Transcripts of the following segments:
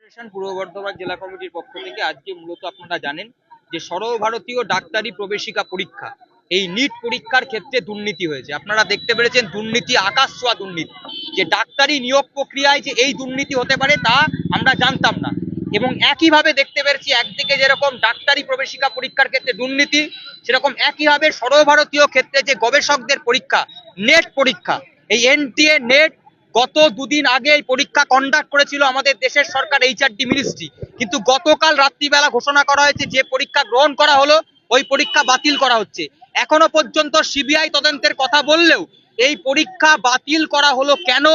Corporation পূর্ব বর্ধমান জেলা কমিটির পক্ষ থেকে আজকে মূলত আপনারা জানেন যে সর্বভারতীয় ডাক্তারি প্রবেশিকা পরীক্ষা এই নিট পরীক্ষার ক্ষেত্রে দুর্নীতি হয়েছে। আপনারা দেখতে পেরেছেন দুর্নীতি আকাশ ছোঁয়া দুর্নীতি। যে ডাক্তারি নিয়োগ প্রক্রিয়ায় যে এই দুর্নীতি হতে পারে তা আমরা জানতাম না। এবং একইভাবে দেখতে পেরেছি একদিকে যেরকম ডাক্তারি প্রবেশিকা পরীক্ষার ক্ষেত্রে দুর্নীতি, সেরকম একইভাবে সর্বভারতীয় ক্ষেত্রে যে গবেষকদের পরীক্ষা নেট পরীক্ষা, এই এনটিএ নেট গত দুদিন আগে এই পরীক্ষা কন্ডাক্ট করেছিল আমাদের দেশের সরকার এইচআরডি মিনিস্ট্রি, কিন্তু গতকাল রাত্রিবেলা ঘোষণা করা হয়েছে যে পরীক্ষা গ্রহণ করা হলো ওই পরীক্ষা বাতিল করা হচ্ছে। এখনো পর্যন্ত সিবিআই তদন্তের কথা বললেও এই পরীক্ষা বাতিল করা হলো কেন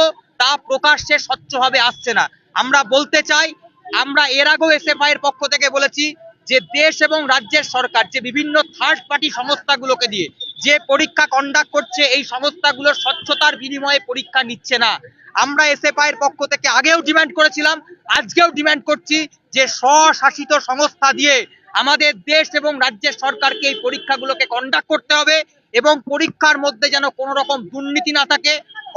তা প্রকাশ্যে স্বচ্ছভাবে আসছে না। আমরা বলতে চাই, আমরা এর আগেও এসএফআই এর পক্ষ থেকে বলেছি যে দেশ এবং রাজ্যের সরকার যে বিভিন্ন থার্ড পার্টি সংস্থাগুলোকে দিয়ে যে পরীক্ষা কন্ডাক্ট করছে এই সংস্থাগুলোর স্বচ্ছতার বিনিময়ে পরীক্ষা নিচ্ছে না। আমরা এসএফআই এর পক্ষ থেকে আগেও ডিমান্ড করেছিলাম, আজকেও ডিমান্ড করছি যে স্বশাসিত সংস্থা দিয়ে আমাদের দেশ এবং রাজ্যের সরকারকে এই পরীক্ষাগুলোকে কন্ডাক্ট করতে হবে এবং পরীক্ষার মধ্যে যেন কোনো রকম দুর্নীতি না থাকে,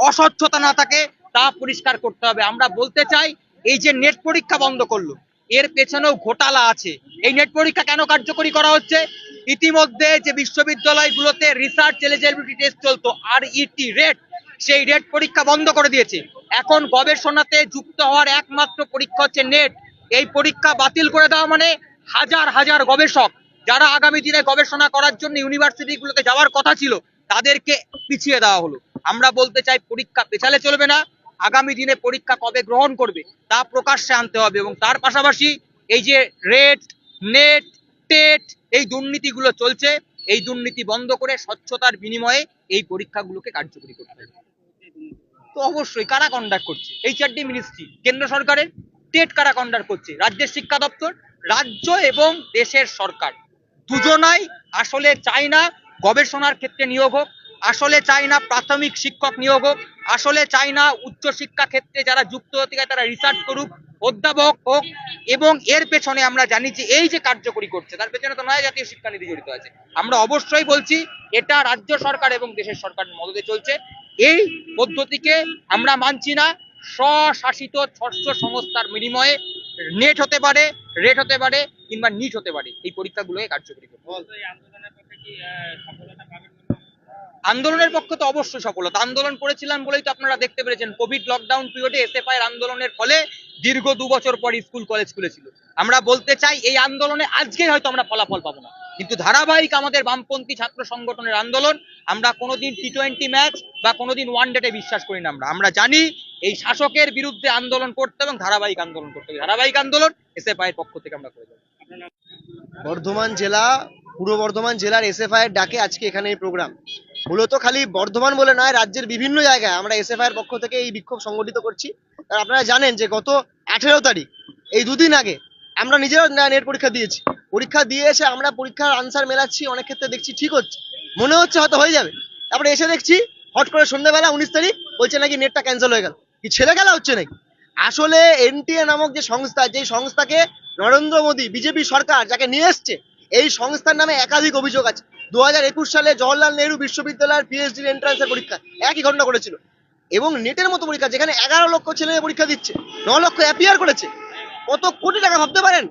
অস্বচ্ছতা না থাকে তা পরিষ্কার করতে হবে। আমরা বলতে চাই, এই যে নেট পরীক্ষা বন্ধ করলো এর পেছনেও ঘোটালা আছে। এই নেট পরীক্ষা কেন কার্যকরী করা হচ্ছে? ইতিমধ্যে যে বিশ্ববিদ্যালয়গুলোতে রিসার্চ এলিজিবিলিটি টেস্ট চলতো RET রেট, সেই রেট পরীক্ষা বন্ধ করে দিয়েছে। এখন গবেষণাতে যুক্ত হওয়ার একমাত্র পরীক্ষা হচ্ছে নেট। এই পরীক্ষা বাতিল করে দেওয়া মানে হাজার হাজার গবেষক যারা আগামী দিনে গবেষণা করার জন্য ইউনিভার্সিটিগুলোতে যাওয়ার কথা ছিল তাদেরকে পিছিয়ে দেওয়া হলো। আমরা বলতে চাই পরীক্ষা পেছালে চলবে না, আগামী দিনে পরীক্ষা কবে গ্রহণ করবে তা প্রকাশ্যে আনতে হবে এবং তার পাশাপাশি এই যে রেট নেট টেট এই দুর্নীতিগুলো চলছে এই দুর্নীতি বন্ধ করে স্বচ্ছতার বিনিময়ে এই পরীক্ষাগুলোকে কার্যকরী করতে হবে। তো অবশ্যই কারা কন্ডাক্ট করছে? এইচআরডি মিনিস্ট্রি কেন্দ্র সরকারের, টেট কারা কন্ডাক্ট করছে? রাজ্যের শিক্ষা দপ্তর। রাজ্য এবং দেশের সরকার দুজনাই আসলে চায় না গবেষণার ক্ষেত্রে নিয়োগ হোক, আসলে চায় না প্রাথমিক শিক্ষক নিয়োগ হোক, আসলে চায় না উচ্চশিক্ষা ক্ষেত্রে যারা যুক্ত হতে চায় তারা রিসার্চ করুক, অধ্যাপক হোক। এবং এর পেছনে আমরা জানি যে এই যে কার্যকরী করছে তার পেছনে তো নয় জাতীয় শিক্ষানীতি জড়িত আছে। আমরা অবশ্যই বলছি এটা রাজ্য সরকার এবং দেশের সরকারের মদদে চলছে। এই পদ্ধতিকে আমরা মানছি না। স্বশাসিত স্বচ্ছ সংস্থার বিনিময়ে নেট হতে পারে, রেট হতে পারে কিংবা নিট হতে পারে এই পরীক্ষাগুলোকে কার্যকরী করতে হবে। আন্দোলনের পক্ষে তো অবশ্যই সফলতা। আন্দোলন করেছিলাম বলেই তো আপনারা দেখতে পেরেছেন কোভিড লকডাউন পিরিয়ডে এসএফআই এর আন্দোলনের ফলে দীর্ঘ 2 বছর পর স্কুল কলেজ খুলেছিল। আমরা বলতে চাই এই আন্দোলনে আজকে হয়তো আমরা ফলাফল পাবো না, কিন্তু ধারাবাহিক আমাদের বামপন্থী ছাত্র সংগঠনের আন্দোলন। আমরা কোনোদিন টি20 ম্যাচ বা কোনোদিন ওয়ানডেতে বিশ্বাস করি না। আমরা জানি এই শাসকের বিরুদ্ধে আন্দোলন করতে এবং ধারাবাহিক আন্দোলন করতে হবে। ধারাবাহিক আন্দোলন এসএফআই এর পক্ষ থেকে আমরা করে যাবো। বর্ধমান জেলা পূর্ব বর্ধমান জেলার এসএফআই এর ডাকে আজকে এখানে এই প্রোগ্রাম। মূলত খালি বর্ধমান বলে নয়, রাজ্যের বিভিন্ন জায়গায় আমরা এসএফআই এর পক্ষ থেকে এই বিক্ষোভ সংগঠিত করছি। আর আপনারা জানেন যে গত 18 তারিখ এই দুদিন আগে আমরা নিজেরা নেট পরীক্ষা দিয়েছি। পরীক্ষা দিয়ে এসে আমরা পরীক্ষার আনসার মেলাচ্ছি, অনেক ক্ষেত্রে দেখছি ঠিক হচ্ছে, মনে হচ্ছে হয়তো হয়ে যাবে। তারপরে এসে দেখছি হট করে সন্ধ্যাবেলা 19 তারিখ বলছে নাকি নেটটা ক্যান্সেল হয়ে গেল। কি ছেলে খেলা হচ্ছে নাকি? আসলে এনটিএ নামক যে সংস্থা, যেই সংস্থাকে নরেন্দ্র মোদী বিজেপি সরকার যাকে নিয়ে এসছে, এই সংস্থার নামে একাধিক অভিযোগ আছে। 2021 সালে জওহরলাল নেহরু বিশ্ববিদ্যালয়ের পিএইচডি এন্ট্রান্সের পরীক্ষা একই ঘটনা করেছিল এবং নেটের মতো পরীক্ষা যেখানে 11 লক্ষ ছেলে পরীক্ষা দিচ্ছে, 9 লক্ষ অ্যাপিয়ার করেছে। কত কোটি টাকা ভাবতে পারেন?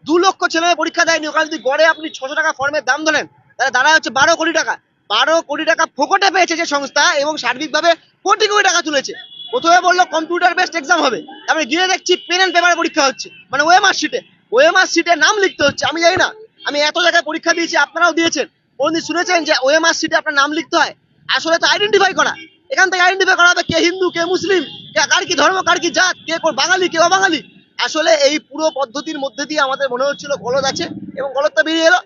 2 লক্ষ ছেলে পরীক্ষা দেয়নি। ওখানে যদি গড়ে আপনি 600 টাকা ফর্মের দাম ধরেন তাহলে দাঁড়ায় হচ্ছে 12 কোটি টাকা। 12 কোটি টাকা ফোকটে পেয়েছে যে সংস্থা এবং সার্বিকভাবে কোটি কোটি টাকা তুলেছে। প্রথমে বললো কম্পিউটার বেসড এক্সাম হবে, তারপরে গিয়ে দেখছি পেন এন্ড পেপারে পরীক্ষা হচ্ছে, মানে ওএমআর শিটে নাম লিখতে হচ্ছে। আমি জানি না, আমি এত জায়গায় পরীক্ষা দিয়েছি, আপনারাও দিয়েছেন, কোনদিন শুনেছেন যে ওএমআর শিটে আপনার নাম লিখতে হয়? আসলে তো আইডেন্টিফাই করা, এখান থেকে আইডেন্টিফাই করা হবে কে হিন্দু কে মুসলিম, কার কি ধর্ম কার কি জাত, কে বাঙালি কে অবাঙালি। আসলে এই পুরো পদ্ধতির মধ্যে দিয়ে আমাদের মনে হচ্ছিল গলদ আছে এবং গলদটা বেরিয়ে এলো।